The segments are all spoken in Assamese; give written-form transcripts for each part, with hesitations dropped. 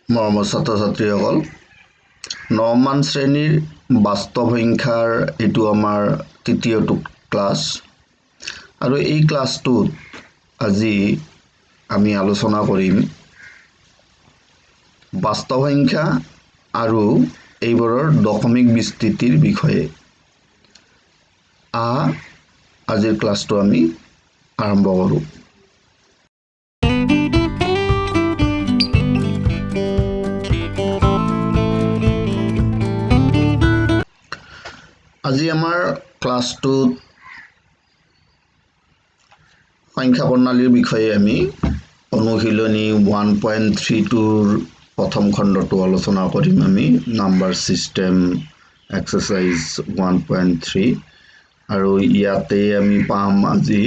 মৰমৰ ছাত্ৰ-ছাত্ৰীসকল, নৱমান শ্ৰেণীৰ বাস্তৱ সংখ্যাৰ এইটো আমাৰ তৃতীয়টো ক্লাছ আৰু এই ক্লাছটোত আজি আমি আলোচনা কৰিম বাস্তৱ সংখ্যা আৰু এইবোৰৰ দশমিক বিস্তৃতিৰ বিষয়ে। আজিৰ ক্লাছটো আমি আৰম্ভ কৰোঁ। আজি আমাৰ ক্লাছটোত সংখ্যা প্ৰণালীৰ বিষয়ে আমি অনুশীলনী 1.32ৰ প্ৰথম খণ্ডটো আলোচনা কৰিম। আমি নাম্বাৰ ছিষ্টেম এক্সাৰচাইজ 1.3 আৰু ইয়াতে আমি পাম আজি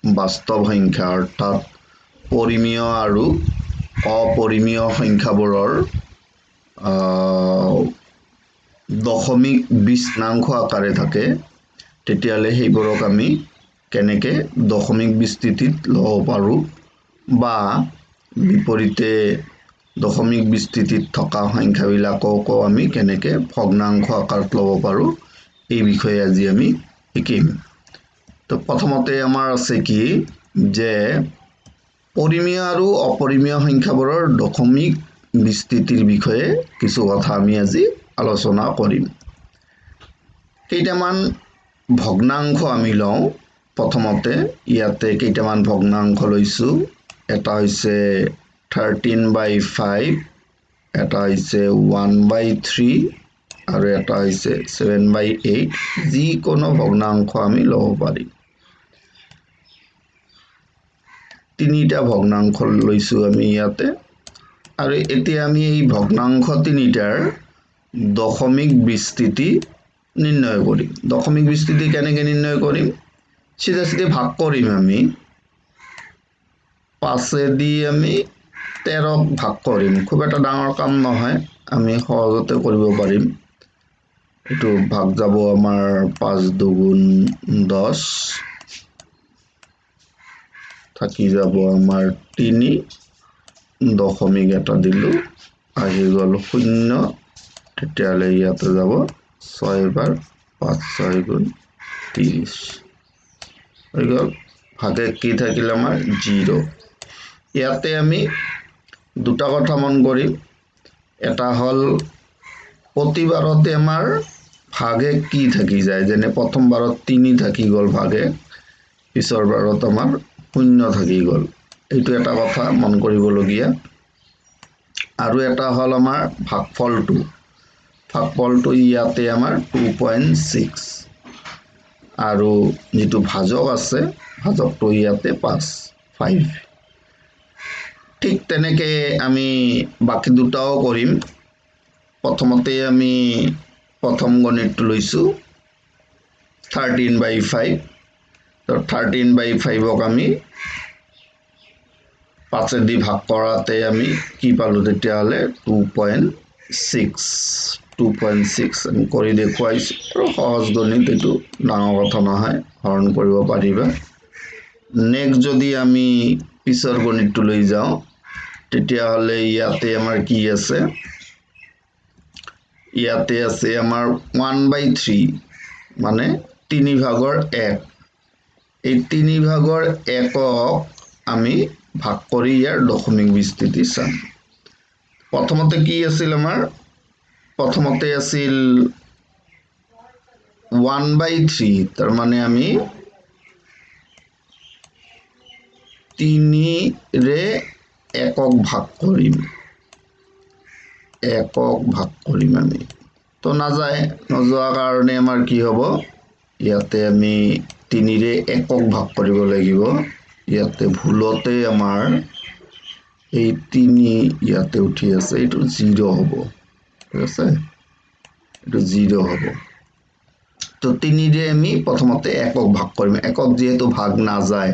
বাস্তৱ সংখ্যা অৰ্থাৎ পৰিমেয় আৰু অপৰিমেয় সংখ্যাবোৰৰ দশমিক বিশনাংশ আকাৰে থাকে, তেতিয়াহ'লে সেইবোৰক আমি কেনেকৈ দশমিক বিস্তৃতিত ল'ব পাৰোঁ বা বিপৰীতে দশমিক বিস্তৃতিত থকা সংখ্যাবিলাককো আমি কেনেকৈ ভগ্নাংশ আকাৰত ল'ব পাৰোঁ, এই বিষয়ে আজি আমি শিকিম। তো প্ৰথমতে আমাৰ আছে কি যে পৰিমেয় আৰু অপৰিমেয় সংখ্যাবোৰৰ দশমিক বিস্তৃতিৰ বিষয়ে কিছু কথা আমি আজি আলোচনা কৰিম। কেইটামান ভগ্নাংশ আমি লওঁ। প্ৰথমতে ইয়াতে কেইটামান ভগ্নাংশ লৈছোঁ। এটা হৈছে 13/5, এটা হৈছে 1/3 আৰু এটা হৈছে 7/8। যিকোনো ভগ্নাংশ আমি ল'ব পাৰিম। তিনিটা ভগ্নাংশ লৈছোঁ আমি ইয়াতে আৰু এতিয়া আমি এই ভগ্নাংশ তিনিটাৰ দশমিক বিস্তৃতি নিৰ্ণয় কৰিম। দশমিক বিস্তৃতি কেনেকৈ নিৰ্ণয় কৰিম? চিধা ভাগ কৰিম আমি। 5দি আমি 13ক ভাগ কৰিম। খুব এটা ডাঙৰ কাম নহয়, আমি সহজতে কৰিব পাৰিম। এইটো ভাগ যাব আমাৰ 5 দুগুণ 10, থাকি যাব আমাৰ 3, দশমিক এটা দিলোঁ, আহি গ'ল 0। তেতিয়াহ'লে ইয়াতে যাব 6 বাৰ 5 6 গুণ 30 হৈ গ'ল। ভাগে কি থাকিল আমাৰ 0। ইয়াতে আমি দুটা কথা মন কৰিম। এটা হ'ল প্ৰতিবাৰতে আমাৰ ভাগে কি থাকি যায়, যেনে প্ৰথমবাৰত 3 থাকি গ'ল ভাগে, পিছৰ বাৰত আমাৰ 0 থাকি গ'ল। এইটো এটা কথা মন কৰিবলগীয়া। আৰু এটা হ'ল আমাৰ ভাগফলটো। ভাগফলটো ইয়াতে আমাৰ 2.6 আৰু যিটো ভাজক আছে, ভাজকটো ইয়াতে 5। ঠিক তেনেকৈ আমি বাকী দুটাও কৰিম। প্ৰথমতে আমি প্ৰথম গণিতটো লৈছোঁ 13/5। তো 13/5ক আমি 5দি ভাগ কৰাতে আমি কি পালোঁ? তেতিয়াহ'লে 2.6 আমি কৰি দেখুৱাইছোঁ। আৰু সহজ গণিত, এইটো ডাঙৰ কথা নহয়, হৰণ কৰিব পাৰিবা। নেক্সট যদি আমি পিছৰ গণিতটো লৈ যাওঁ, তেতিয়াহ'লে ইয়াতে আমাৰ কি আছে? ইয়াতে আছে আমাৰ 1/3, মানে 3/1। এই 3/1ক আমি ভাগ কৰি ইয়াৰ দশমিক বিস্তৃতি চাম। প্ৰথমতে কি আছিল আমাৰ? প্ৰথমতে আছিল 1/3, তাৰমানে আমি 3ৰে একক ভাগ কৰিম। আমি। তো নাযায়, নোযোৱাৰ কাৰণে আমাৰ কি হ'ব? ইয়াতে আমি 3ৰে একক ভাগ কৰিব লাগিব। ইয়াতে ভুলতে আমাৰ এই 3 ইয়াতে উঠি আছে, এইটো 0 হ'ব। ঠিক আছে, এইটো 0 হ'ব। তো 3ৰে আমি প্ৰথমতে একক ভাগ কৰিম। একক যিহেতু ভাগ নাযায়,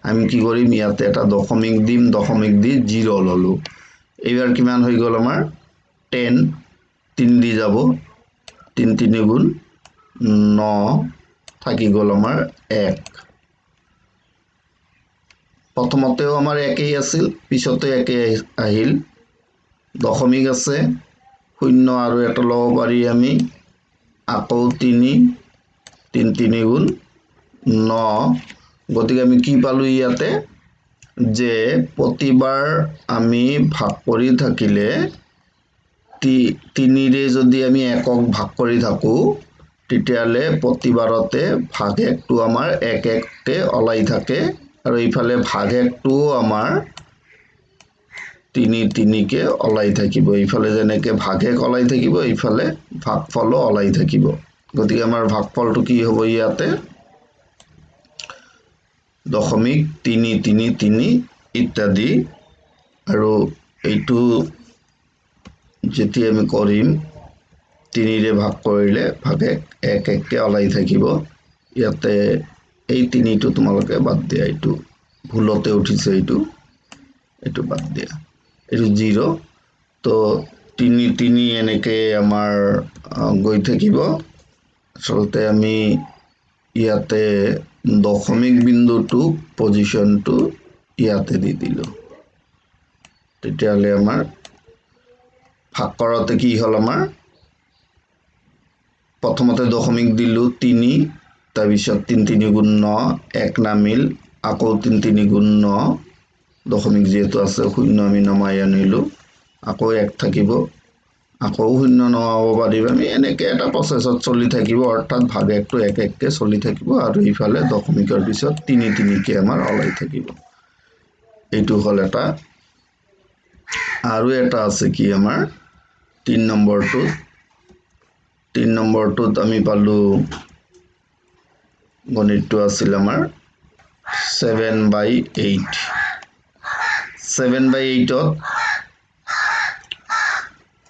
আমি কি কৰিম? ইয়াতে এটা দশমিক দিম, দশমিক দি 0 ল'লোঁ। এইবাৰ কিমান হৈ গ'ল আমাৰ? 10, 3 দি যাব, 3 3 গুণ 9, থাকি গ'ল আমাৰ 1। প্ৰথমতেও আমাৰ একেই আছিল, পিছতে একেই আহিল। দশমিক আছে, শূন্য আৰু এটা ল'ব পাৰি আমি, আকৌ 3, 3 3 গুণ 9। গতিকে আমি কি পালোঁ ইয়াতে, যে প্ৰতিবাৰ আমি ভাগ কৰি থাকিলে 3ৰে যদি আমি একক ভাগ কৰি থাকোঁ, তেতিয়াহ'লে প্ৰতিবাৰতে ভাগ একটো আমাৰ এক এককে ওলাই থাকে, আৰু এইফালে ভাগ একটোও আমাৰ 3 3কে ওলাই থাকিব। এইফালে যেনেকে ভাগ এক ওলাই থাকিব, এইফালে ভাগফলো ওলাই থাকিব। গতিকে আমাৰ ভাগফলটো কি হ'ব ইয়াতে, 0.333 ইত্যাদি। আৰু এইটো যেতিয়া আমি কৰিম, 3ৰে ভাগ কৰিলে ভাগ এক এককে ওলাই থাকিব। ইয়াতে এই 3টো তোমালোকে বাদ দিয়া, এইটো ভুলতে উঠিছে, এইটো বাদ দিয়া, এইটো 0। তো 3 3 এনেকে আমাৰ গৈ থাকিব। আচলতে আমি ইয়াতে দশমিক বিন্দুটো পজিশ্যনটো ইয়াতে দি দিলোঁ। তেতিয়াহ'লে আমাৰ ভাগ কৰোঁতে কি হ'ল, আমাৰ প্ৰথমতে দশমিক দিলোঁ 3, তাৰপিছত 3 3 গুণ 9, 1 নামিল, আকৌ 3 3 গুণ 9, দশমিক যিহেতু আছে শূন্য আমি নমাই আনিলোঁ, আকৌ 1 থাকিব, আকৌ শূন্য নমাব পাৰিম আমি। এনেকে এটা প্ৰচেছত চলি থাকিব, অৰ্থাৎ ভাগ একটো এক এককে চলি থাকিব, আৰু ইফালে দশমিকৰ পিছত 3 3কে আমাৰ ওলাই থাকিব। এইটো হ'ল এটা। আৰু এটা আছে কি আমাৰ 3 নম্বৰটোত আমি পালোঁ, গণিতটো আছিল আমাৰ 7/8। 7/8ত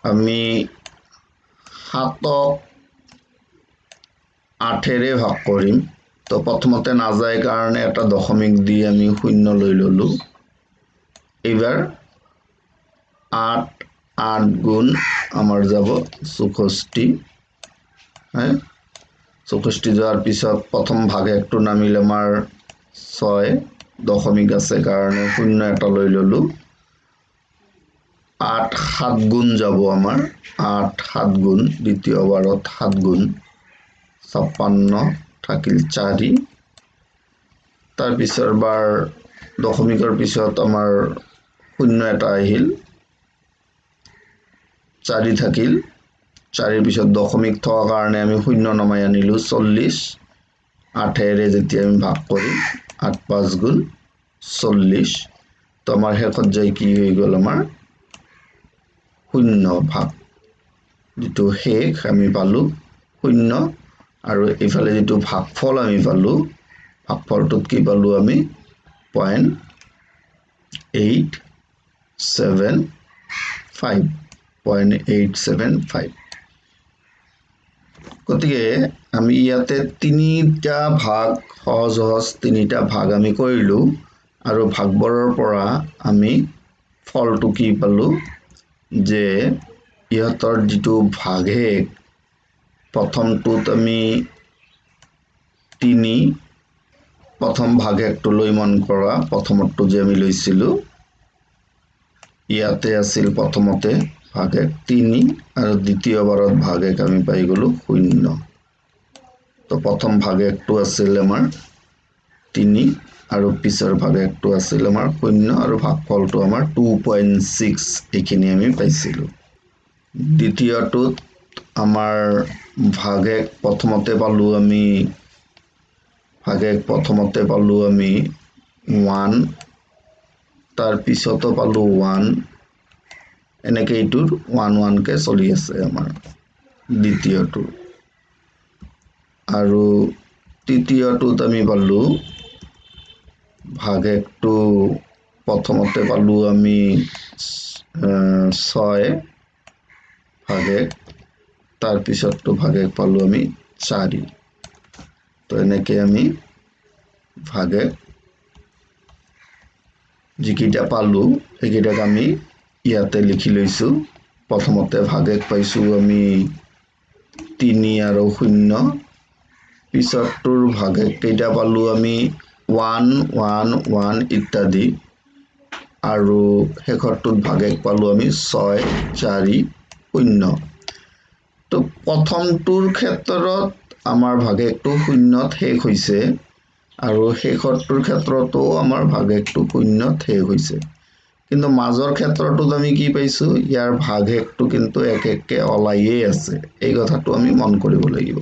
আমি 7ক 8ৰে ভাগ কৰিম। তো প্ৰথমতে নাযায় কাৰণে এটা দশমিক দি আমি 0 লৈ ল'লোঁ। এইবাৰ 8 8 গুণ আমাৰ যাব 64। 64 যোৱাৰ পিছত প্ৰথম ভাগ একটো নামিল আমাৰ 6, দশমিক আছে কাৰণে 0 এটা লৈ ল'লোঁ। 8 7 গুণ যাব আমাৰ, 8 7 গুণ, দ্বিতীয়বাৰত 7 গুণ 56 থাকিল 4। তাৰ পিছৰ বাৰ দশমিকৰ পিছত আমাৰ 0 এটা আহিল, 4 থাকিল, 4ৰ পিছত দশমিক থকা কাৰণে আমি 0 নমাই আনিলোঁ 40। 8ৰে যেতিয়া আমি ভাগ কৰিম, 8 5 গুণ 40। তো আমাৰ শেষত যাই কি হৈ গ'ল, আমাৰ 0 ভাগ, যিটো শেষ আমি পালোঁ 0। আৰু এইফালে যিটো ভাগফল আমি পালোঁ, ভাগফলটোত কি পালোঁ আমি 0.875। গতিকে আমি ইয়াতে 3টা ভাগ, সহজ 3টা ভাগ আমি কৰিলোঁ, আৰু ভাগবোৰৰ পৰা আমি ফলটো কি পালোঁ, যে ইহঁতৰ যিটো ভাগশেষ, প্ৰথমটোত আমি 3, প্ৰথম ভাগশেষটো লৈ মন কৰা, প্ৰথমটো যে আমি লৈছিলোঁ, ইয়াতে আছিল প্ৰথমতে ভাগশেষ 3, আৰু দ্বিতীয়বাৰত ভাগশেষ আমি পাই গ'লোঁ 0। তো প্ৰথম ভাগশেষটো আছিল আমাৰ 3, আৰু পিছৰ ভাগশেষটো আছিল আমাৰ 0, আৰু ভাগফলটো আমাৰ 2.6 এইখিনি আমি পাইছিলোঁ। দ্বিতীয়টোত আমাৰ ভাগশেষ প্ৰথমতে পালোঁ আমি 1, তাৰ পিছতো পালোঁ 1, এনেকে এইটোৰ 1 1কে চলি আছে আমাৰ দ্বিতীয়টো। আৰু তৃতীয়টোত আমি পালোঁ ভাগশেষটো প্ৰথমতে পালোঁ আমি 6 ভাগশেষ, তাৰ পিছতটো ভাগশেষ পালোঁ আমি 4। তো এনেকে আমি ভাগশেষ যিকেইটা পালোঁ, সেইকেইটাক আমি ইয়াতে লিখি লৈছোঁ। প্ৰথমতে ভাগশেষ পাইছোঁ আমি 3 আৰু 0, পিছৰটোৰ ভাগশেষ কেইটা পালোঁ আমি 1 1 1 ইত্যাদি। আৰু শেষৰটোত ভাগেক পালোঁ আমি 6 4 0। তো প্ৰথমটোৰ ক্ষেত্ৰত আমাৰ ভাগেকটো শূন্যত শেষ হৈছে আৰু শেষৰটোৰ ক্ষেত্ৰতো আমাৰ ভাগেকটো শূন্যত শেষ হৈছে। কিন্তু মাজৰ ক্ষেত্ৰটোত আমি কি পাইছোঁ, ইয়াৰ ভাগেকটো কিন্তু একে ওলাইয়ে আছে। এই কথাটো আমি মন কৰিব লাগিব।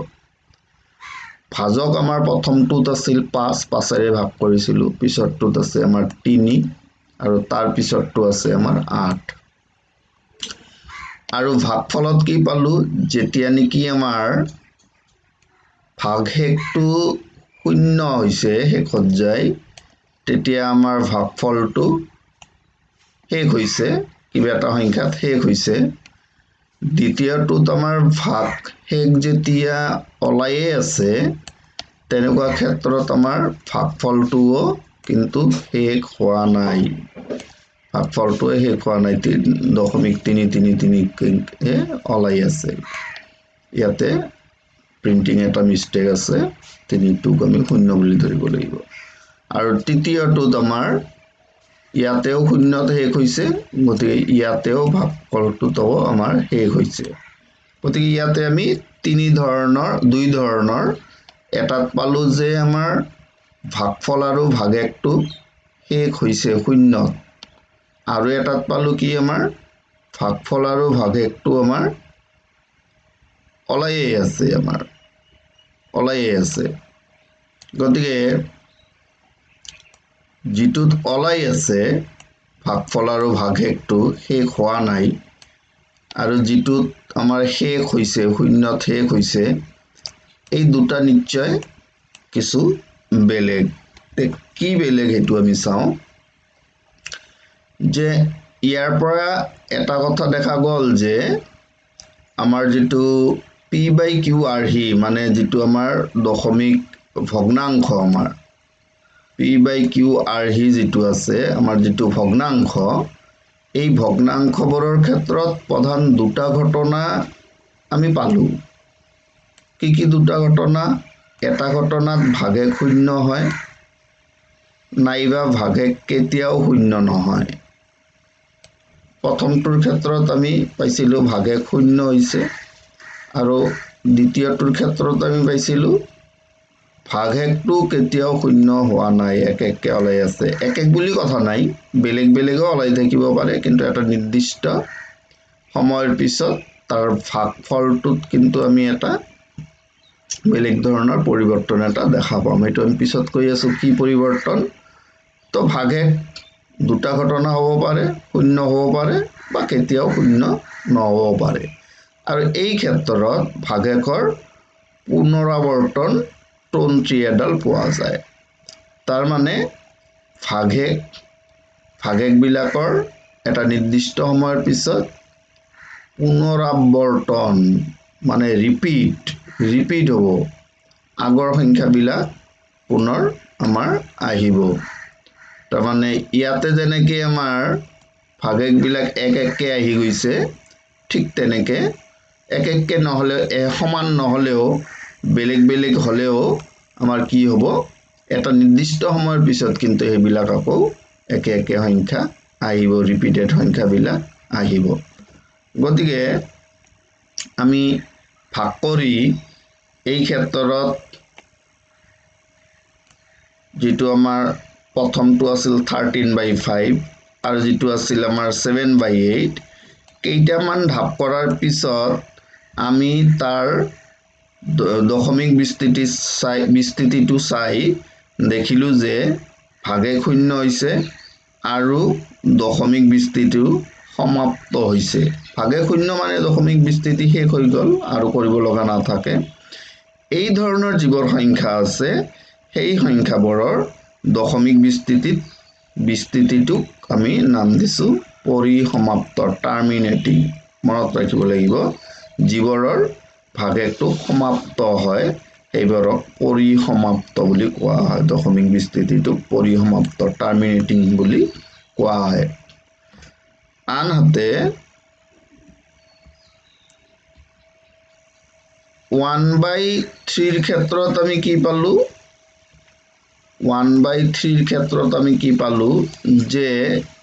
ভাজক আমাৰ প্ৰথমটোত আছিল 5, 5ৰে ভাগ কৰিছিলোঁ, পিছৰটোত আছে আমাৰ 3 আৰু তাৰ পিছৰটো আছে আমাৰ 8। আৰু ভাগফলত কি পালোঁ, যেতিয়া নেকি আমাৰ ভাগশেষটো শূন্য হৈছে শেষত যায়, তেতিয়া আমাৰ ভাগফলটো শেষ হৈছে, কিবা এটা সংখ্যাত শেষ হৈছে। দ্বিতীয়টোত আমাৰ ভাগশেষ যেতিয়া ওলাইয়ে আছে, তেনেকুৱা ক্ষেত্ৰত আমাৰ ভাগফলটোও কিন্তু শেষ হোৱা নাই। ভাগফলটোৱে শেষ হোৱা নাই, 0.333 ওলাই আছে। ইয়াতে প্ৰিণ্টিং এটা মিষ্টেক আছে, 3টোক আমি শূন্য বুলি ধৰিব লাগিব। আৰু তৃতীয়টোত আমাৰ ইয়াতেও শূন্যত শেষ হৈছে, গতিকে ইয়াতেও ভাগফলটোও আমাৰ শেষ হৈছে। গতিকে ইয়াতে আমি দুই ধৰণৰ, এটাত পালোঁ যে আমাৰ ভাগফল আৰু ভাগেকটো শেষ হৈছে শূন্যত, আৰু এটাত পালোঁ কি আমাৰ ভাগফল আৰু ভাগেকটো আমাৰ ওলাইয়ে আছে। গতিকে যিটোত ওলাই আছে ভাগফল আৰু ভাগশেষটো শেষ হোৱা নাই, আৰু যিটোত আমাৰ শেষ হৈছে শূন্যত শেষ হৈছে, এই দুটা নিশ্চয় কিছু বেলেগ। কি বেলেগ সেইটো আমি চাওঁ, যে ইয়াৰ পৰা এটা কথা দেখা গ'ল যে আমাৰ যিটো P/Q/R মানে যিটো আমাৰ দশমিক ভগ্নাংশ, আমাৰ P/Q/R যিটো আছে আমাৰ যিটো ভগ্নাংশ, এই ভগ্নাংশবোৰৰ ক্ষেত্ৰত প্ৰধান দুটা ঘটনা আমি পালোঁ। কি দুটা ঘটনা? এটা ঘটনাত ভাগেক শূন্য হয়, নাইবা ভাগেক কেতিয়াও শূন্য নহয়। প্ৰথমটোৰ ক্ষেত্ৰত আমি পাইছিলোঁ ভাগেক শূন্য হৈছে, আৰু দ্বিতীয়টোৰ ক্ষেত্ৰত আমি পাইছিলোঁ ভাগশেষটো কেতিয়াও শূন্য হোৱা নাই, একে ওলাই আছে। একে বুলি কথা নাই, বেলেগ বেলেগো ওলাই থাকিব পাৰে, কিন্তু এটা নিৰ্দিষ্ট সময়ৰ পিছত তাৰ ভাগফলটোত কিন্তু আমি এটা বেলেগ ধৰণৰ পৰিৱৰ্তন এটা দেখা পাম। সেইটো আমি পিছত কৈ আছোঁ কি পৰিৱৰ্তন। তো ভাগশেষ দুটা ঘটনা হ'ব পাৰে, শূন্য হ'ব পাৰে বা কেতিয়াও শূন্য নহ'ব পাৰে। আৰু এই ক্ষেত্ৰত ভাগশেষৰ পুনৰাৱৰ্তন 23 এডাল পোৱা যায়। তাৰ মানে ভাগশেষবিলাকৰ এটা নিৰ্দিষ্ট সময়ৰ পিছত পুনৰাৱৰ্তন মানে ৰিপিট হ'ব, আগৰ সংখ্যাবিলাক পুনৰ আমাৰ আহিব। তাৰমানে ইয়াতে যেনেকৈ আমাৰ ভাগশেষবিলাক একে আহি গৈছে, ঠিক তেনেকৈ একে নহ'লে সমান নহ'লেও বেলেগ বেলেগ হ'লেও আমাৰ কি হ'ব, এটা নিৰ্দিষ্ট সময়ৰ পিছত কিন্তু সেইবিলাক আকৌ একে সংখ্যা আহিব, ৰিপিটেড সংখ্যাবিলাক আহিব। গতিকে আমি ভাগ কৰি এই ক্ষেত্ৰত যিটো আমাৰ প্ৰথমটো আছিল 13/5 আৰু যিটো আছিল আমাৰ 7/8, কেইটামান ঢাপ কৰাৰ পিছত আমি তাৰ দশমিক বিস্তৃতিটো চাই দেখিলোঁ যে ভাগশেষ শূন্য হৈছে আৰু দশমিক বিস্তৃতিও সমাপ্ত হৈছে। ভাগশেষ শূন্য মানে দশমিক বিস্তৃতি শেষ হৈ গ'ল আৰু কৰিব লগা নাথাকে। এই ধৰণৰ যিবোৰ সংখ্যা আছে, সেই সংখ্যাবোৰৰ দশমিক বিস্তৃতিটোক আমি নাম দিছোঁ পৰিসমাপ্ত, টাৰ্মিনেটিং। মনত ৰাখিব লাগিব, যিবোৰৰ ভাগশেষটো সমাপ্ত হয় সেইবোৰক পৰিসমাপ্ত বুলি কোৱা হয়। দশমিক বিস্তৃতিটোক পৰিসমাপ্ত, টাৰ্মিনেটিং বুলি কোৱা হয়। আনহাতে 1/3 ক্ষেত্ৰত আমি কি পালোঁ, 1/3 ক্ষেত্ৰত আমি কি পালো যে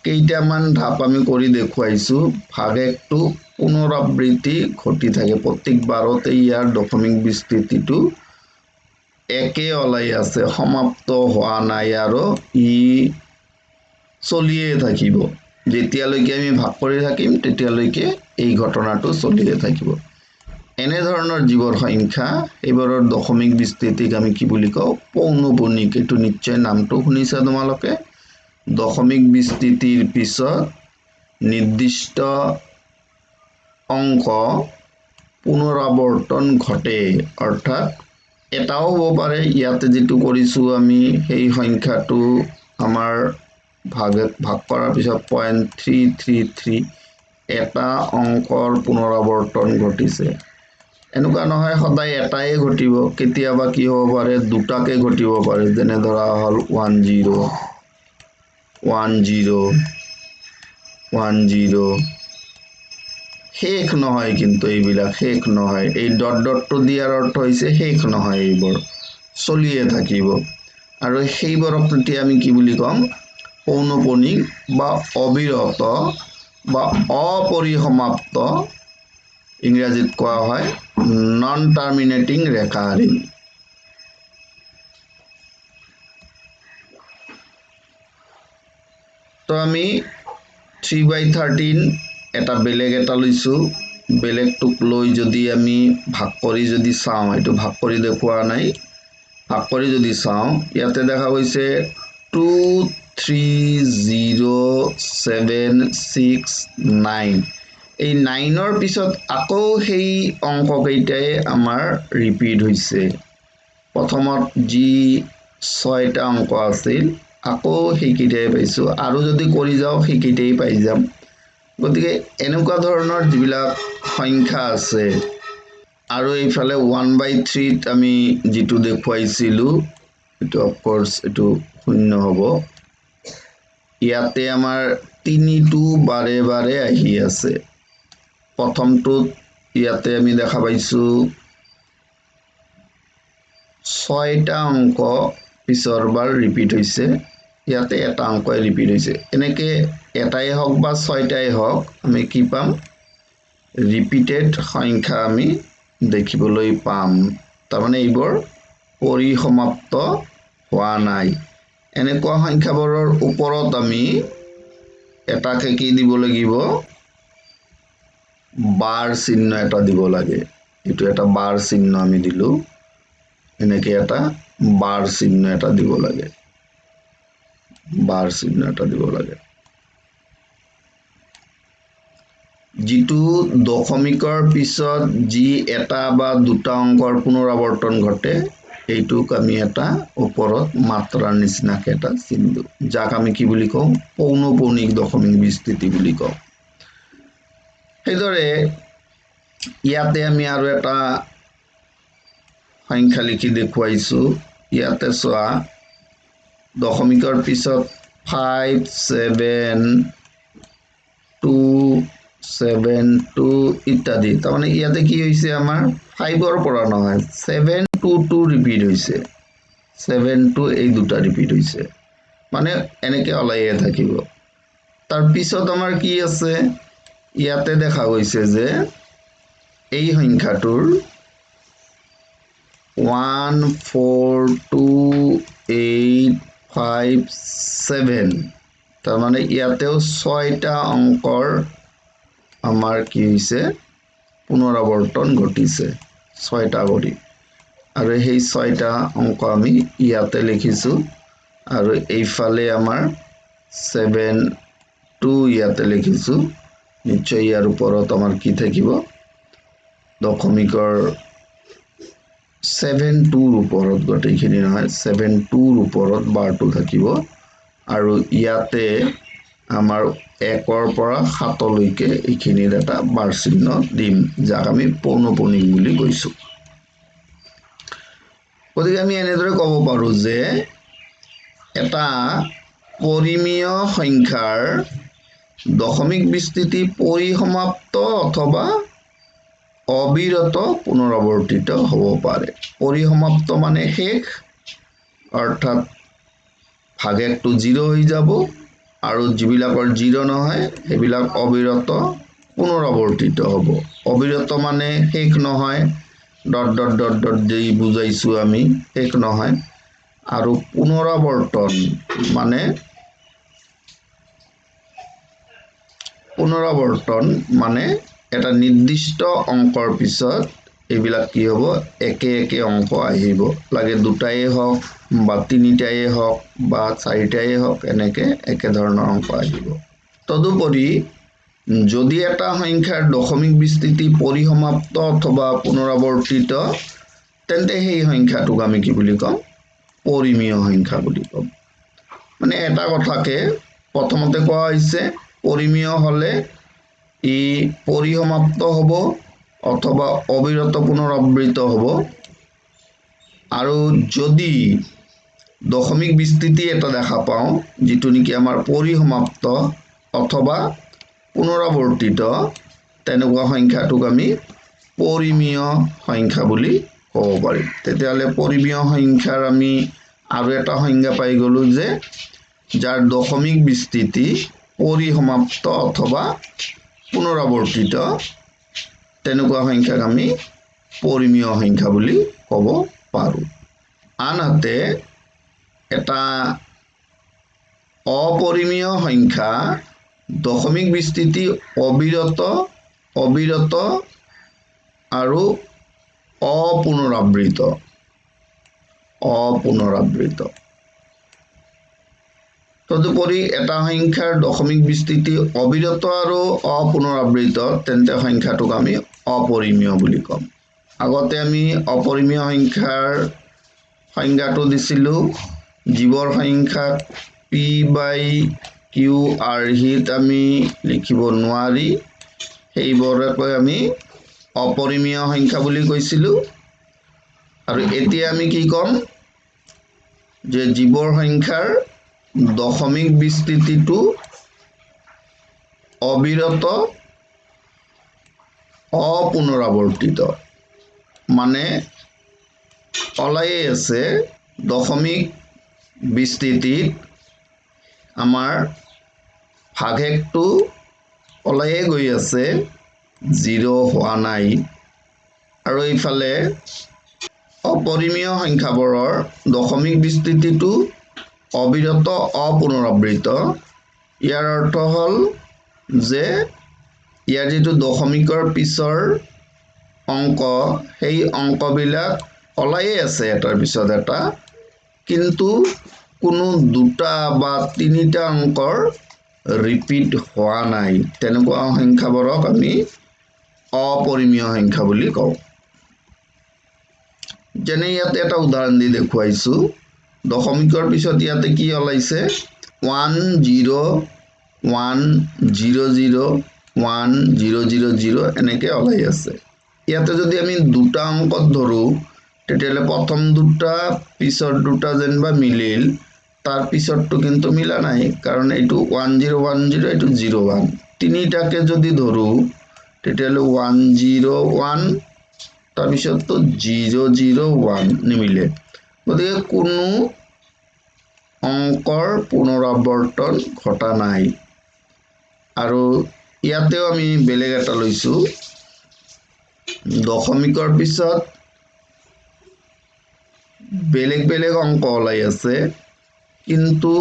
কেইটামান ধাপ আমি কৰি দেখুৱাইছো ভাগেকটো পুনৰাবৃত্তি ঘটি থাকে প্ৰত্যেকবাৰতে ইয়াৰ দশমিক বিস্তৃতিটো একে ওলাই আছে সমাপ্ত হোৱা নাই আৰু ই চলিয়ে থাকিব যেতিয়ালৈকে আমি ভাগ কৰি থাকিম তেতিয়ালৈকে এই ঘটনাটো চলিয়ে থাকিব এনে ধৰণৰ জীৱৰ সংখ্যা এইবোৰৰ দশমিক বিস্তৃতিক আমি কি বুলি কওঁ পৌনঃপুনিক এইটো নিশ্চয় নামটো শুনিছা তোমালোকে দশমিক বিস্তৃতিৰ পিছত নিৰ্দিষ্ট অংক পুনৰাবৰ্তন ঘটে অৰ্থাৎ এটাও হ'ব পাৰে ইয়াতে যেটো কৰিছো আমি সেই সংখ্যাটো আমাৰ ভাগ কৰাৰ পিছত 0.333 এটা অংকৰ পুনৰাবৰ্তন ঘটিছে এনেকুৱা নহয় সদায় এটাই ঘটিব কেতিয়াবা কি হ'ব পাৰে দুটাকে ঘটিব পাৰে যেনে ধৰা হল 10 শেষ নহয় কিন্তু এইবিলাক শেষ নহয় এই ডট ডটটো দিয়াৰ অৰ্থ হৈছে শেষ নহয় এইবোৰ চলিয়ে থাকিব আৰু সেইবোৰক তেতিয়া আমি কি বুলি কম পৌনঃপুনিক বা অবিৰত বা অপৰিসমাপ্ত ইংৰাজীত কোৱা হয় নন টাৰ্মিনেটিং ৰেকাৰিং তো আমি 3/13 এটা বেলেগ এটা লৈছো বেলেগটোক লৈ যদি আমি ভাগ কৰি যদি চাওঁ এটো ভাগ কৰি দেখুৱা নাই ভাগ কৰি যদি চাওঁ ইয়াতে দেখা গৈছে 230,769 এই 9ৰ পিছত আকৌ সেই অংক কেইটাই আমাৰ ৰিপিট হৈছে প্ৰথমত যি 6টা অংক আছিল আকৌ সেইকেইটাই পাইছো আৰু যদি কৰি যাওঁ সেইকেইটাই পাই যাম গতিকে এনেকুৱা ধৰণৰ যিবিলাক সংখ্যা আছে আৰু এইফালে 1/3 আমি যেটো দেখুৱাইছিলো এটো অফ কোৰ্স এটো শূন্য হ'ব ইয়াতে আমাৰ তিনিটো বাৰে বাৰে আহি আছে প্ৰথমটোত ইয়াতে আমি দেখা পাইছো 6টা অংক পিছৰ বাৰ ৰিপিট হৈছে ইয়াতে এটা অংকই ৰিপিট হৈছে এনেকে এটাই হওক বা 6টাই হওক আমি কি পাম ৰিপিটেড সংখ্যা আমি দেখিবলৈ পাম তাৰমানে এইবোৰ পৰিসমাপ্ত হোৱা নাই এনেকুৱা সংখ্যাবোৰৰ ওপৰত আমি এটাকে কি দিব লাগিব বাৰ চিহ্ন এটা দিব লাগে এটো এটা বাৰ চিহ্ন আমি দিলো এনেকে এটা বাৰ চিহ্ন এটা দিব লাগে বাৰ চিহ্ন এটা দিব লাগে যেটো দশমিকৰ পিছত যি এটা বা দুটা অংকৰ পুনৰাবৰ্তন ঘটে এইটোক আমি এটা ওপৰত মাত্ৰাৰ নিচিনাকে এটা চিহ্ন যাক আমি কি বুলি কওঁ পৌনঃপুনিক দশমিক বিস্তৃতি বুলি কওঁ সেইদৰে ইয়াতে আমি আৰু এটা সংখ্যা লিখি দেখুৱাইছো ইয়াতে চোৱা দশমিকৰ পিছত 5 7 2 7 2 ইত্যাদি তাৰমানে ইয়াতে কি হৈছে আমাৰ 5ৰ পৰা নহয় 7 2 2 ৰিপিট হৈছে 7 2 এই দুটা ৰিপিট হৈছে মানে এনেকে ওলাইয়ে থাকিব তাৰ পিছত আমাৰ কি আছে ইয়াতে দেখা গৈছে যে এই সংখ্যাটোৰ 142,857 তাৰমানে ইয়াতেও 6টা অংকৰ আমাৰ কি হৈছে পুনৰাবৰ্তন ঘটিছে 6টা কৰি আৰু সেই 6টা অংক আমি ইয়াতে লিখিছো আৰু এইফালে আমাৰ 7 2 ইয়াতে লিখিছো নিশ্চয় ইয়াৰ ওপৰত আমাৰ কি থাকিব দশমিকৰ 7 2ৰ ওপৰত গটেইখিনি নহয় 7 2ৰ ওপৰত বাৰটো থাকিব আৰু ইয়াতে আমাৰ 1ৰ পৰা 7লৈকে এইখিনিৰ এটা বাৰ চিহ্ন দিম যাক আমি পৌনঃপুনিক বুলি কৈছো গতিকে আমি এনেদৰে ক'ব পাৰো যে এটা পৰিমেয় সংখ্যাৰ দশমিক বিস্তৃতি পৰিসমাপ্ত অথবা অবিৰত পুনৰাবৰ্তিত হ'ব পাৰে পৰিসমাপ্ত মানে শেষ অৰ্থাৎ ভাগেকটো 0 হৈ যাব আৰু যিবিলাকৰ 0 নহয় সেইবিলাক অবিৰত পুনৰাৱৰ্তিত হ'ব অবিৰত মানে শেষ নহয় ডট ডট ডট ডট দি বুজাইছো আমি শেষ নহয় আৰু পুনৰাৱৰ্তন মানে এটা নিৰ্দিষ্ট অংকৰ পিছত এইবিলাক কি হ'ব একে একে অংক আহিব লাগে দুটাই হওক বা তিনিটাই হওক বা চাৰিটাই হওক এনেকে একে ধৰণৰ অংক আহিব তদুপৰি যদি এটা সংখ্যাৰ দশমিক বিস্তৃতি পৰিসমাপ্ত অথবা পুনৰাৱৰ্তিত তেন্তে সেই সংখ্যাটোক আমি কি বুলি কম পৰিমেয় সংখ্যা বুলি কম মানে এটা কথাকে প্ৰথমতে কোৱা হৈছে পৰিমেয় হলে ই পৰিসমাপ্ত হ'ব অথবা অবিৰত পুনৰাবৃত্ত হ'ব আৰু যদি দশমিক বিস্তৃতি এটা দেখা পাওঁ যেটো নেকি আমাৰ পৰিসমাপ্ত অথবা পুনৰাৱৰ্তিত তেনেকুৱা সংখ্যাটোক আমি পৰিমেয় সংখ্যা বুলি ক'ব পাৰিম তেতিয়াহ'লে পৰিমেয় সংখ্যাৰ আমি আৰু এটা সংজ্ঞা পাই গলো যে যাৰ দশমিক বিস্তৃতি পৰিসমাপ্ত অথবা পুনৰাৱৰ্তিত তেনেকুৱা সংখ্যাক আমি পৰিমেয় সংখ্যা বুলি ক'ব পাৰো আনহাতে এটা অপৰিমেয় সংখ্যা দশমিক বিস্তৃতি অবিৰত আৰু অপুনৰাবৃত তদুপৰি এটা সংখ্যাৰ দশমিক বিস্তৃতি অবিৰত আৰু অপুনৰাবৃত তেন্তে সংখ্যাটোক আমি অপৰিমেয় বুলি ক'ম আগতে আমি অপৰিমেয় সংখ্যাৰ সংজ্ঞাটো দিছিলো জীৱৰ সংখ্যাক p/q হিত আমি লিখিব নোৱাৰি সেইবোৰকৈ আমি অপৰিমেয় সংখ্যা বুলি কৈছিলো আৰু এতিয়া আমি কি ক'ম যে জীৱৰ সংখ্যাৰ দশমিক বিস্তৃতিটো অবিৰত অপুনৰাৱৰ্তিত মানে ওলাইয়ে আছে দশমিক বিস্তৃতিত আমাৰ ভাগেকটো ওলাইয়ে গৈ আছে 0 হোৱা নাই আৰু এইফালে অপৰিমেয় সংখ্যাবোৰৰ দশমিক বিস্তৃতিটো অবিৰত অপুনৰাবৃত ইয়াৰ অৰ্থ হ'ল যে ইয়াৰ যেটো দশমিকৰ পিছৰ অংক সেই অংকবিলাক ওলাইয়ে আছে এটাৰ পিছত এটা কিন্তু কোনো দুটা বা তিনিটা অংকৰ ৰিপিট হোৱা নাই তেনেকুৱা সংখ্যাবোৰক আমি অপৰিমেয় সংখ্যা বুলি কওঁ যেনে ইয়াতে এটা উদাহৰণ দি দেখুৱাইছো দশমিকৰ পিছত ইয়াতে কি ওলাইছে 101001000 এনেকে ওলাই আছে ইয়াতে যদি আমি দুটা অংকত ধৰো তেতিয়ালে প্ৰথম দুটা পিছৰ দুটা যেনবা মিলিল তাৰ পিছৰটো কিন্তু মিলা নাই কাৰণ এইটো 1010 এইটো 01 তিনিটাকে যদি ধৰো তেতিয়ালে 101 তাৰ পিছৰটো 001 নিমিলে গতিকে কোনো অংকৰ পুনৰাৱৰ্তন ঘটা নাই আৰু ইয়াতেও আমি বেলেগ এটা লৈছো দশমিকৰ পিছত বেলেগ অংক ওলাই আছে কিন্তু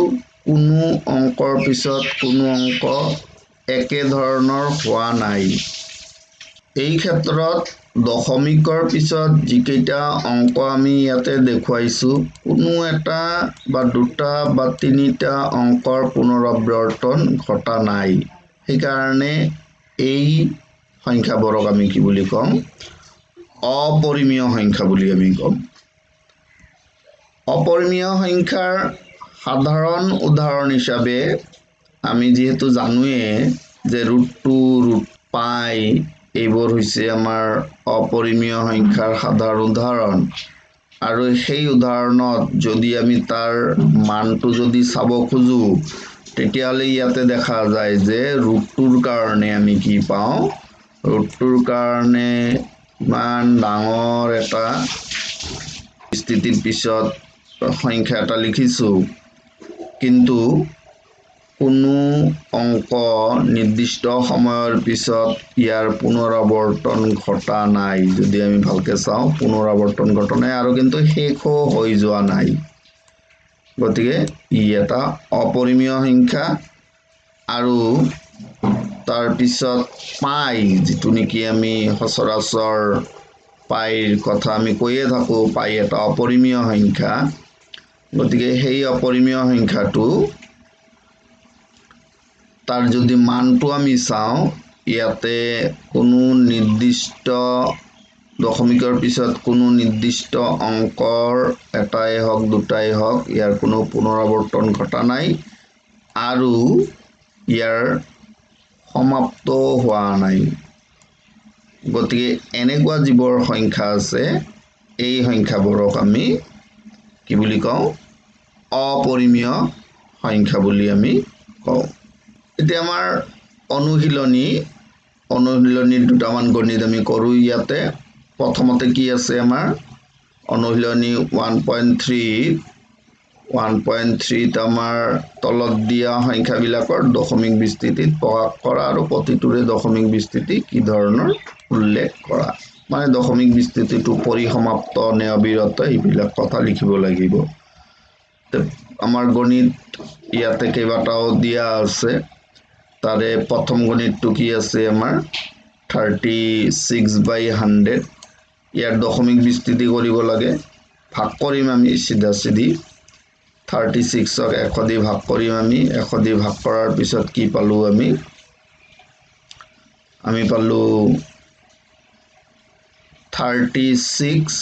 কোনো অংকৰ পিছত কোনো অংক একে ধৰণৰ হোৱা নাই এই ক্ষেত্ৰত দশমিকৰ পিছত যিকেইটা অংক আমি ইয়াতে দেখুৱাইছো কোনো এটা বা দুটা বা তিনিটা অংকৰ পুনৰাৱৰ্তন ঘটা নাই সেইকাৰণে এই সংখ্যাবোৰক আমি কি বুলি কম অপৰিমেয় সংখ্যা বুলি আমি কম অপৰিমেয় সংখ্যাৰ সাধাৰণ উদাহৰণ হিচাপে আমি যেহেতু জানোৱে যে √2 √π এইবোৰ হৈছে আমাৰ অপৰিমেয় সংখ্যাৰ সাধাৰণ উদাহৰণ আৰু সেই উদাহৰণত যদি আমি তাৰ মানটো যদি চাব খোজো তেতিয়ালে ইয়াতে দেখা যায় যে √2ৰ কাৰণে আমি কি পাওঁ √2ৰ কাৰণে ইমান ডাঙৰ এটা স্থিতিৰ পিছত সংখ্যা এটা লিখিছো কিন্তু কোনো অংক নিৰ্দিষ্ট সময়ৰ পিছত ইয়াৰ পুনৰাৱৰ্তন ঘটা নাই। যদি আমি ভালকে চাওঁ, পুনৰাৱৰ্তন ঘটা নাই আৰু কিন্তু শেষো হৈ যোৱা নাই। গতিকে ই এটা অপৰিমেয় সংখ্যা আৰু তাৰ পিছত পাই, যিটো নেকি আমি সচৰাচৰ পাইৰ কথা আমি কৈয়ে থাকো, পাই এটা অপৰিমেয় সংখ্যা। গতিকে সেই অপৰিমেয় সংখ্যাটো তাৰ যদি মানটো আমি চাওঁ, ইয়াতে কোনো নিৰ্দিষ্ট দশমিকৰ পিছত কোনো নিৰ্দিষ্ট অংকৰ এটাই হওক দুটাই হওক ইয়াৰ কোনো পুনৰাৱৰ্তন ঘটা নাই আৰু ইয়াৰ সমাপ্ত হোৱা নাই। গতিকে এনেকুৱা যিবোৰ সংখ্যা আছে, এই সংখ্যাবোৰক আমি কি বুলি কওঁ? অপৰিমেয় সংখ্যা বুলি আমি কওঁ। এতিয়া আমাৰ অনুশীলনীৰ দুটামান গণিত আমি কৰোঁ ইয়াতে। প্ৰথমতে কি আছে আমাৰ অনুশীলনী 1.3ত আমাৰ তলত দিয়া সংখ্যাবিলাকৰ দশমিক বিস্তৃতিত প্ৰকাশ কৰা আৰু প্ৰতিটোৰে দশমিক বিস্তৃতি কি ধৰণৰ উল্লেখ কৰা। মানে দশমিক বিস্তৃতিটো পৰিসমাপ্ত নে অবিৰত, এইবিলাক কথা লিখিব লাগিব। আমাৰ গণিত ইয়াতে কেইবাটাও দিয়া আছে। তাৰে প্ৰথম গণিতটো কি আছে আমাৰ 36/100। ইয়াৰ দশমিক বিস্তৃতি কৰিব লাগে। ভাগ কৰিম আমি চিধা-চিধি। 36ক 100 দি ভাগ কৰিম আমি। 100 দি ভাগ কৰাৰ পিছত কি পালো আমি পালো 36,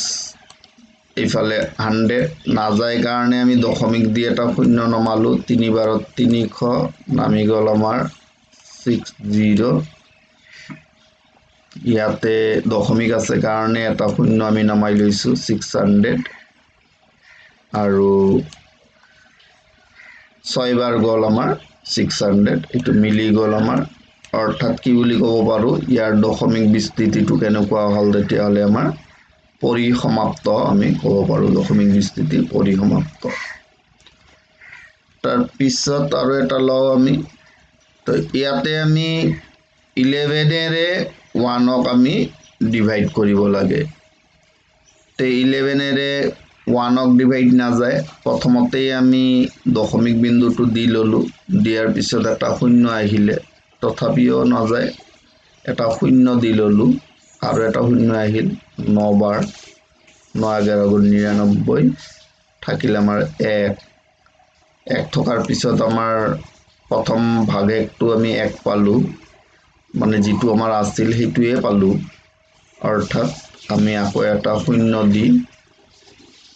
এইফালে 100 নাযায় কাৰণে আমি দশমিক দি এটা শূন্য নমালো। 3 বাৰত 300 নামি গ'ল আমাৰ 60। ইয়াতে দশমিক আছে কাৰণে এটা শূন্য আমি নমাই লৈছো 600 আৰু 6 বাৰ গ'ল আমাৰ 600, এইটো মিলি গ'ল আমাৰ। অৰ্থাৎ কি বুলি ক'ব পাৰো, ইয়াৰ দশমিক বিস্তৃতিটো কেনেকুৱা হ'ল, তেতিয়াহ'লে আমাৰ পৰিসমাপ্ত আমি ক'ব পাৰো। দশমিক বিস্তৃতি পৰিসমাপ্ত। তাৰ পিছত আৰু এটা লওঁ আমি। তো ইয়াতে আমি 11ৰে 1ক আমি ডিভাইড কৰিব লাগে। তে 11ৰে 1ক ডিভাইড নাযায়। প্ৰথমতেই আমি দশমিক বিন্দুটো দি ল'লো। দিয়াৰ পিছত এটা শূন্য আহিলে, তথাপিও নাযায়। এটা শূন্য দি ল'লো আৰু এটা শূন্য আহিল। 9 বাৰ 9×11 থাকিল আমাৰ 1। 1 থকাৰ পিছত আমাৰ প্ৰথম ভাগেকটো আমি 1 পালো, মানে যিটো আমাৰ আছিল সেইটোৱে পালো। অৰ্থাৎ আমি আকৌ এটা শূন্য দি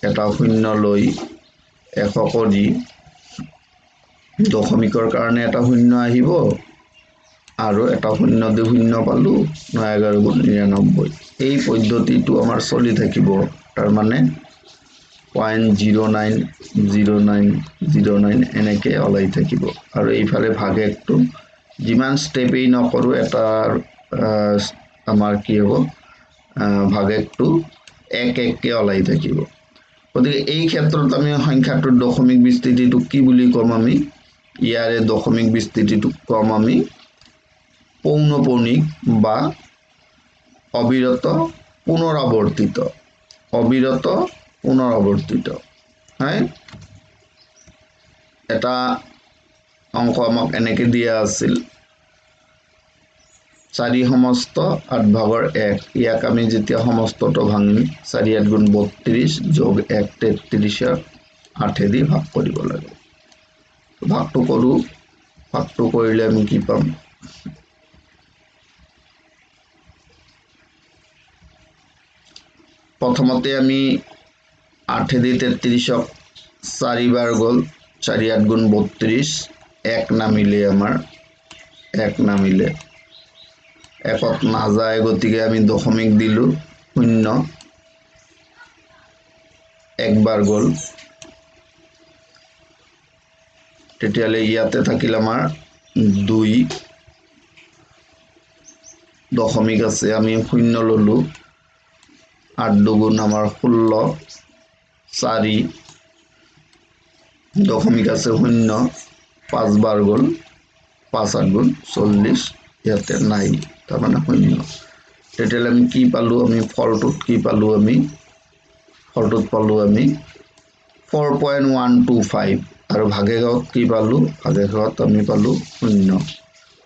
এটা শূন্য লৈ 100 কৰি দশমিকৰ কাৰণে এটা শূন্য আহিব আৰু এটা শূন্য দি শূন্য পালো 9×11। এই পদ্ধতিটো আমাৰ চলি থাকিব। তাৰমানে 0.090909 এনেকে ওলাই থাকিব। আৰু এইফালে ভাগেকটো যিমান ষ্টেপেই নকৰো, এটা আমাৰ কি হ'ব, ভাগেকটো 1-1কে ওলাই থাকিব। গতিকে এই ক্ষেত্ৰত আমি সংখ্যাটোৰ দশমিক বিস্তৃতিটো কি বুলি ক'ম আমি? ইয়াৰে দশমিক বিস্তৃতিটোক ক'ম আমি পৌনঃপুনিক বা অবিৰত পুনৰাৱৰ্তিত। অবিৰত পুনৰাৱৰ্তিত। এটা অংক আমাক এনেকে দিয়া আছিল, 4 সমস্ত 8/1। ইয়াক আমি যেতিয়া সমস্তটো ভাঙিম, 4 × 8 = 32 + 1 33ক 8 দি ভাগ কৰিব লাগে। ভাগটো কৰো। ভাগটো কৰিলে আমি কি পাম? প্ৰথমতে আমি 8 দি 33ক 4 বাৰ গ'ল। 4 × 8 = 32। 1 নামিলে আমাৰ, 1 নামিলে। 1ত নাযায়, গতিকে আমি দশমিক দিলো 0। 1 বাৰ গ'ল। তেতিয়াহ'লে ইয়াতে থাকিল আমাৰ 2। দশমিক আছে, আমি 0 ললো। 8 × 2 = আমাৰ 16। 4 দশমিক আছে 0 5 বাৰ গ'ল 5 8 গুণ 40 ইয়াতে নাই তাৰ মানে 0 তেতিয়ালে আমি কি পালো আমি ফলটোত কি পালো আমি ফলটোত পালো আমি 4.125 আৰু ভাগশেষত কি পালো ভাগশেষত আমি পালো 0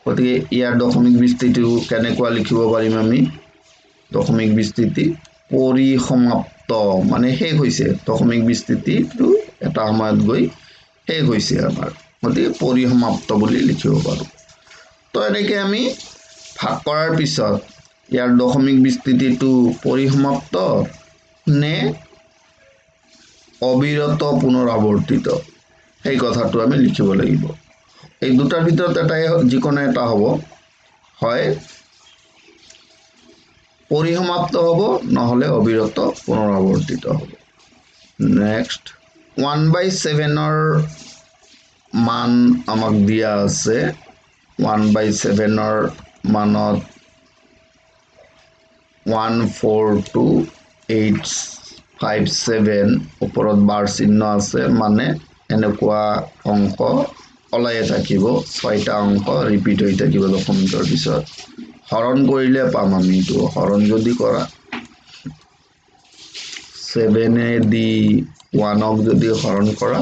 গতিকে ইয়াৰ দশমিক বিস্তৃতিটো কেনেকুৱা লিখিব পাৰিম আমি দশমিক বিস্তৃতি পৰিসমাপ্ত মানে শেষ হৈছে দশমিক বিস্তৃতিটো এটা সময়ত গৈ শেষ হৈছে আমাৰ গতিকে পৰিসমাপ্ত বুলি লিখিব পাৰো তো এনেকৈ আমি ভাগ কৰাৰ পিছত ইয়াৰ দশমিক বিস্তৃতিটো পৰিসমাপ্ত নে অবিৰত পুনৰাৱৰ্তিত সেই কথাটো আমি লিখিব লাগিব এই দুটাৰ ভিতৰত এটাই যিকোনো এটা হ'ব হয় পৰিসমাপ্ত হ'ব নহলে অবিৰত পুনৰাৱৰ্তিত হ'ব নেক্সট 1/7 মান আমাক দিয়া আছে 1/7 মানত 14287 ওপৰত বাৰ চিহ্ন আছে মানে এনেকুৱা অংক ওলাইয়ে থাকিব 6টা অংক ৰিপিট হৈ থাকিব দশমিকৰ পিছত হৰণ কৰিলে পাম আমি এইটো হৰণ যদি কৰা 7 দি 1ক যদি হৰণ কৰা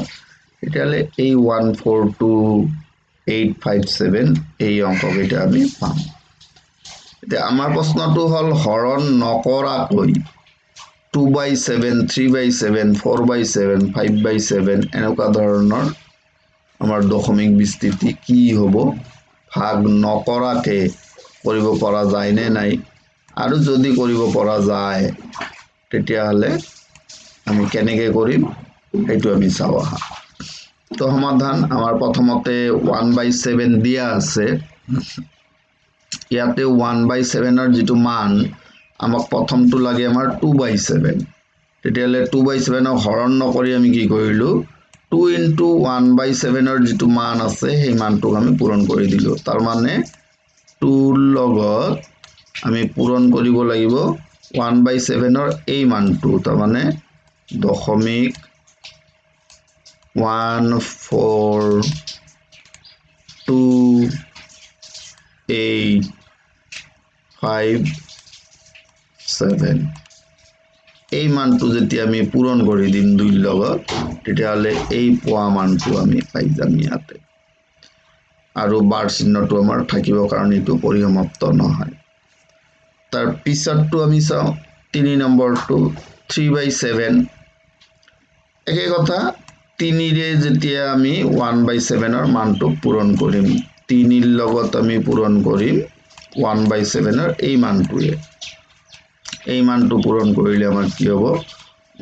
তেতিয়ালে এই 14287 এই অংককেইটা আমি পাম এতিয়া আমাৰ প্ৰশ্নটো হল হৰণ নকৰাকৈ 2/7 3/7 4/7 5/7 এনেকুৱা ধৰণৰ আমাৰ দশমিক বিস্তৃতি কি হ'ব ভাগ নকৰাকে কৰিব পৰা যায় নে নাই আৰু যদি কৰিব পৰা যায় তেতিয়াহলে আমি কেনেকৈ কৰিম এইটো আমি চাওঁ আহা তো সমাধান আমাৰ প্ৰথমতে 1/7 দিয়া আছে ইয়াতে 1/7 যিটো মান আমাক প্ৰথমটো লাগে আমাৰ 2/7 তেতিয়ালে 2/7 হৰণ নকৰি আমি কি কৰিলো 2 into 1/7 যিটো মান আছে সেই মানটোক আমি পূৰণ কৰি দিলো তাৰ মানে 2 লগত আমি পূৰণ কৰিব লাগিব 1/7 এই মানটো তাৰ মানে দশমিক 14285 এই মানটো যেতিয়া আমি পূৰণ কৰি দিম 2 লগত তেতিয়াহলে এই পোৱা মানটো আমি পাই যাম ইয়াতে আৰু বাৰ চিহ্নটো আমাৰ থাকিব কাৰণ এইটো পৰিসমাপ্ত নহয় তাৰ পিছৰটো আমি চাওঁ 3 নম্বৰটো 3/7 একে কথা 3 ৰে যেতিয়া আমি 1/7 মানটো পূৰণ কৰিম 3 ৰ লগত আমি পূৰণ কৰিম 1/7 এই মানটোৱে এই মানটো পূৰণ কৰিলে আমাৰ কি হ'ব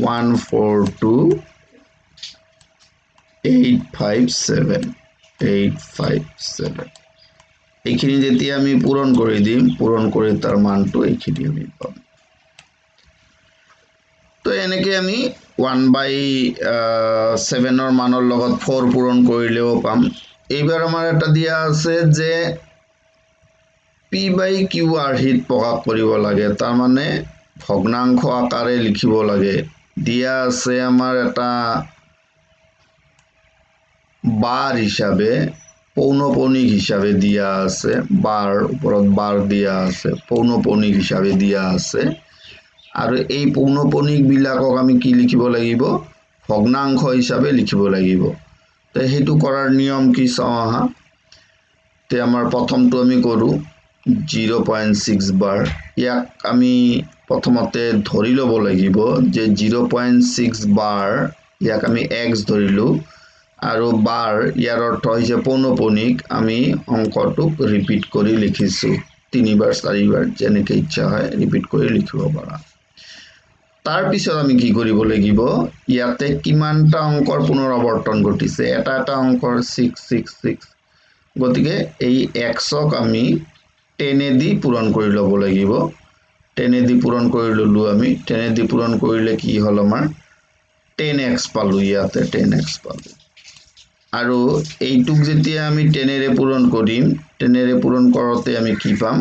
142,857 এইখিনি যেতিয়া আমি পূৰণ কৰি দিম পূৰণ কৰি তাৰ মানটো এইখিনি আমি পাম তো এনেকৈ আমি 1/7 মানৰ লগত 4 পূৰণ কৰিলেও পাম এইবাৰ আমাৰ এটা দিয়া আছে যে p/q আৰ্হিত প্ৰকাশ কৰিব লাগে তাৰ মানে ভগ্নাংশ আকাৰে লিখিব লাগে দিয়া আছে আমাৰ এটা বাৰ হিসাবে পৌনপণিক হিসাবে দিয়া আছে বাৰ ওপৰত বাৰ দিয়া আছে পৌনপণিক হিসাবে দিয়া আছে আৰু এই পৌনপণিক বিলাকক আমি কি লিখিব লাগিব ভগ্নাংশ হিসাবে লিখিব লাগিব তে হেতু কৰাৰ নিয়ম কি চাওঁ আহা তে আমাৰ প্ৰথমটো আমি কৰো 0.6 বাৰ ইয়াক আমি প্ৰথমতে ধৰি ল'ব লাগিব যে 0.6 বাৰ ইয়াক আমি x ধৰিলো আৰু বাৰ ইয়াৰ অৰ্থ হৈছে পৌনপণিক আমি অংকটোক ৰিপিট কৰি লিখিছো 3 বাৰ 4 বাৰ যেনেকৈ ইচ্ছা হয় ৰিপিট কৰি লিখিব পাৰা তাৰ পিছত আমি কি কৰিব লাগিব ইয়াতে কিমানটা অংকৰ পুনৰাৱৰ্তন ঘটিছে এটা অংকৰ 666 গতিকে এই xক আমি 10 দি পূৰণ কৰি ল'ব লাগিব 10 দি পূৰণ কৰি ললো আমি 10 দি পূৰণ কৰিলে কি হল আমাৰ 10x পালো ইয়াতে 10x পালো আৰু এইটুক যেতিয়া আমি 10 ৰে পূৰণ কৰিম 10 ৰে পূৰণ কৰোতে আমি কি পাম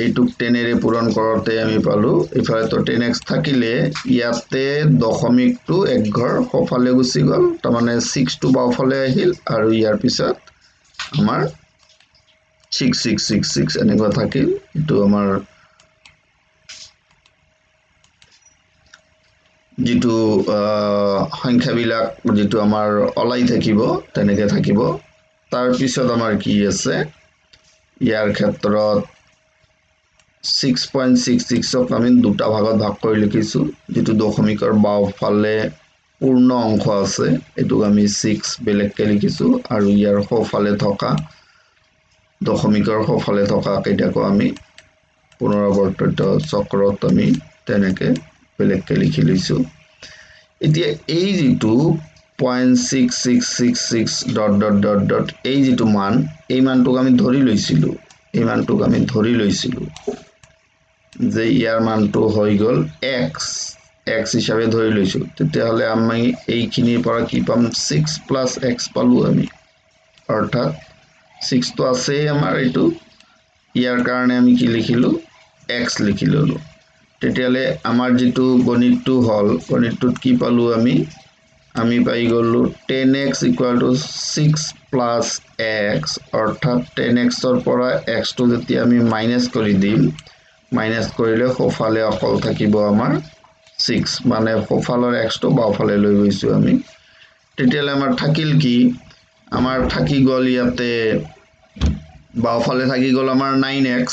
এইটুক 10 এৰে পূৰণ কৰোঁতে আমি পালোঁ ইফালে তো 10x থাকিলে ইয়াতে দশমিকটো এক ঘৰ সোঁফালে গুচি গ'ল তাৰমানে 6 টো বাওঁফালে আহিল আৰু ইয়াৰ পিছত আমাৰ 6666 এনেকুৱা থাকিল এটো আমাৰ যেটো সংখ্যাবিলাক যেটো আমাৰ অলাই থাকিব তেনেকে থাকিব তাৰ পিছত আমাৰ কি আছে ইয়াৰ ক্ষেত্ৰত 6.66 ক আমি দুটা ভাগত ভাগ কৰি লিখিছো যেটো দশমিকৰ বাওঁফালে পূৰ্ণ অংশ আছে এটো আমি 6 বেলেগকে লিখিছো আৰু ইয়াৰ সোঁফালে থকা দশমিকৰ সোঁফালে থকা কেইটাকো আমি পুনৰাবৰ্তিত চক্ৰত আমি তেনেকে বেলেগকে লিখি লৈছো এতিয়া এই যেটো 0.6666 ... এই যেটো মান এই মানটোক আমি ধৰি লৈছিলো যে ইয়াৰ মানটো হৈ গল x হিচাপে ধৰি লৈছো তেতিয়া হলে আমি এইখিনিৰ পৰা কি পাম 6 plus x পালো আমি অৰ্থাৎ 6 তো আছে আমাৰ এইটো ইয়াৰ কাৰণে আমি কি লিখিলো x লিখি ললো তেতিয়ালে আমাৰ যেটো গণিতটো হল গণিতটোত কি পালো আমি পাই গলো 10x = 6 plus x অৰ্থাৎ 10x ৰ পৰা x টো যেতিয়া আমি মাইনাস কৰি দিম মাইনাস কৰিলে সোঁফালে অকল থাকিব আমাৰ 6 মানে সোঁফালৰ x টো বাওঁফালে লৈ গৈছো আমি তেতিয়ালে আমাৰ থাকিল কি আমাৰ থাকি গল ইয়াতে বাওঁফালে থাকি গল আমাৰ 9x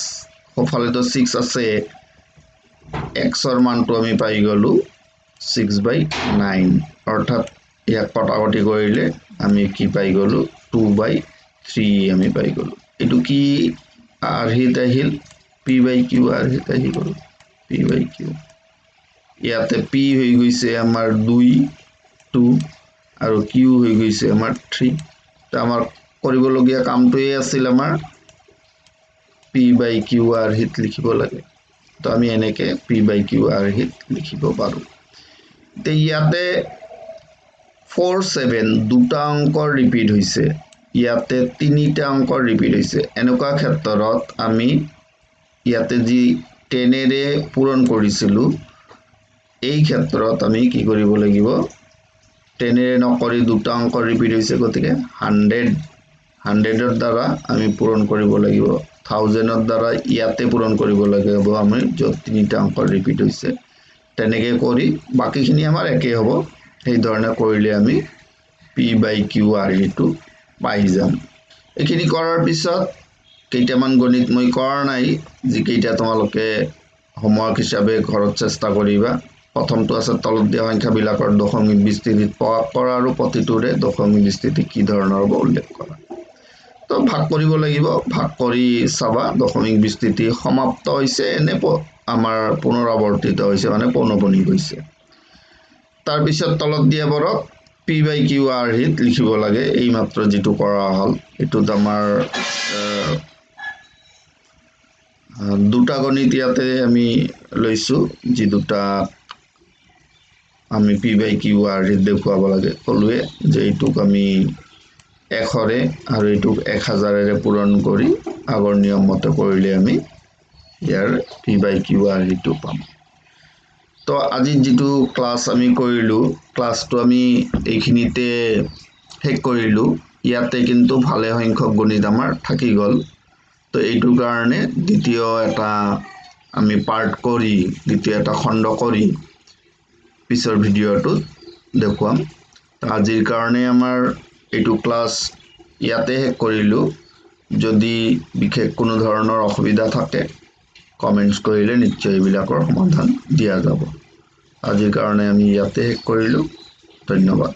সোঁফালে তো 6 আছে x ৰ মানটো আমি পাই গলো 6/9 অৰ্থাৎ ইয়াক কটাকটি কৰিলে আমি কি পাই গলো 2/3 আমি পাই গলো এটো কি আৰহিত আহিল p/q আৰহিত আহি গল p/q ইয়াতে p হৈ গৈছে আমাৰ 2 আৰু q হৈ গৈছে আমাৰ 3 তা আমাৰ কৰিবলগীয়া কামটোই আছিল আমাৰ p/q আৰহিত লিখিব লাগে তো আমি এনেকে p/q আৰহিত লিখিব পাৰো তে ইয়াতে 47 দুটা অংকৰ ৰিপিট হৈছে ইয়াতে তিনিটা অংকৰ ৰিপিট হৈছে এনেকুৱা ক্ষেত্ৰত আমি ইয়াতে যি 10 এৰে পূৰণ কৰিছিলো এই ক্ষেত্ৰত আমি কি কৰিব লাগিব 10 এৰে নকৰি দুটা অংক ৰিপিট হৈছে গতিকে 100 ৰ দ্বাৰা আমি পূৰণ কৰিব লাগিব 1000 ৰ দ্বাৰা ইয়াতে পূৰণ কৰিব লাগিব আমি যত তিনিটা অংক ৰিপিট হৈছে তেনেকে কৰি বাকিখিনি আমাৰ একে হ'ব এই ধৰণে কৰিলে আমি p/q আৰহিটো পাই যাম এখিনি কৰাৰ পিছত কেইটামান গণিত মই কৰা নাই যি কেইটা তোমালোকে হোমৱৰ্ক হিচাপে ঘৰত চেষ্টা কৰিবা প্ৰথমটো আছে তলত দিয়া সংখ্যাবিলাকৰ দশমিক বিস্তৃতিত প্ৰকাশ কৰা আৰু প্ৰতিটোৰে দশমিক বিস্তৃতি কি ধৰণৰ হ'ব উল্লেখ কৰা তো ভাগ কৰিব লাগিব ভাগ কৰি চাবা দশমিক বিস্তৃতি সমাপ্ত হৈছে এনে আমাৰ পুনৰাবৰ্তিত হৈছে মানে পৌনপনী হৈছে তাৰ পিছত তলত দিয়া বৰক p/q আৰহিত লিখিব লাগে এই মাত্ৰ যেটো কৰা হল এটোত আমাৰ দুটা গণিত ইয়াতে আমি লৈছো যি দুটা আমি p/q আৰহিত দেখুৱাব লাগে কলুৱে যে এইটোক আমি 100 আৰু এইটোক 1000 এৰে পূৰণ কৰি আগৰ নিয়ম মতে কৰিলে আমি ইয়াৰ p/q আৰহিটো পাম তো আজি যেটো ক্লাস আমি কৰিলো ক্লাসটো আমি এইখিনিতে শেষ কৰিলো ইয়াতে কিন্তু ভালে সংখ্যক গণিত আমাৰ থাকি গল তো এইটো কাৰণে দ্বিতীয় এটা আমি পাৰ্ট কৰি দ্বিতীয় এটা খণ্ড কৰি পিছৰ ভিডিওটো দেখুৱাম আজিৰ কাৰণে আমাৰ এইটো ক্লাস ইয়াতে শেষ কৰিলো যদি বিশেষ কোনো ধৰণৰ অসুবিধা থাকে কমেন্টস কৰিলে নিশ্চয় এইবিলাকৰ সমাধান দিয়া যাব আজিৰ কাৰণে আমি ইয়াতে শেষ কৰিলো ধন্যবাদ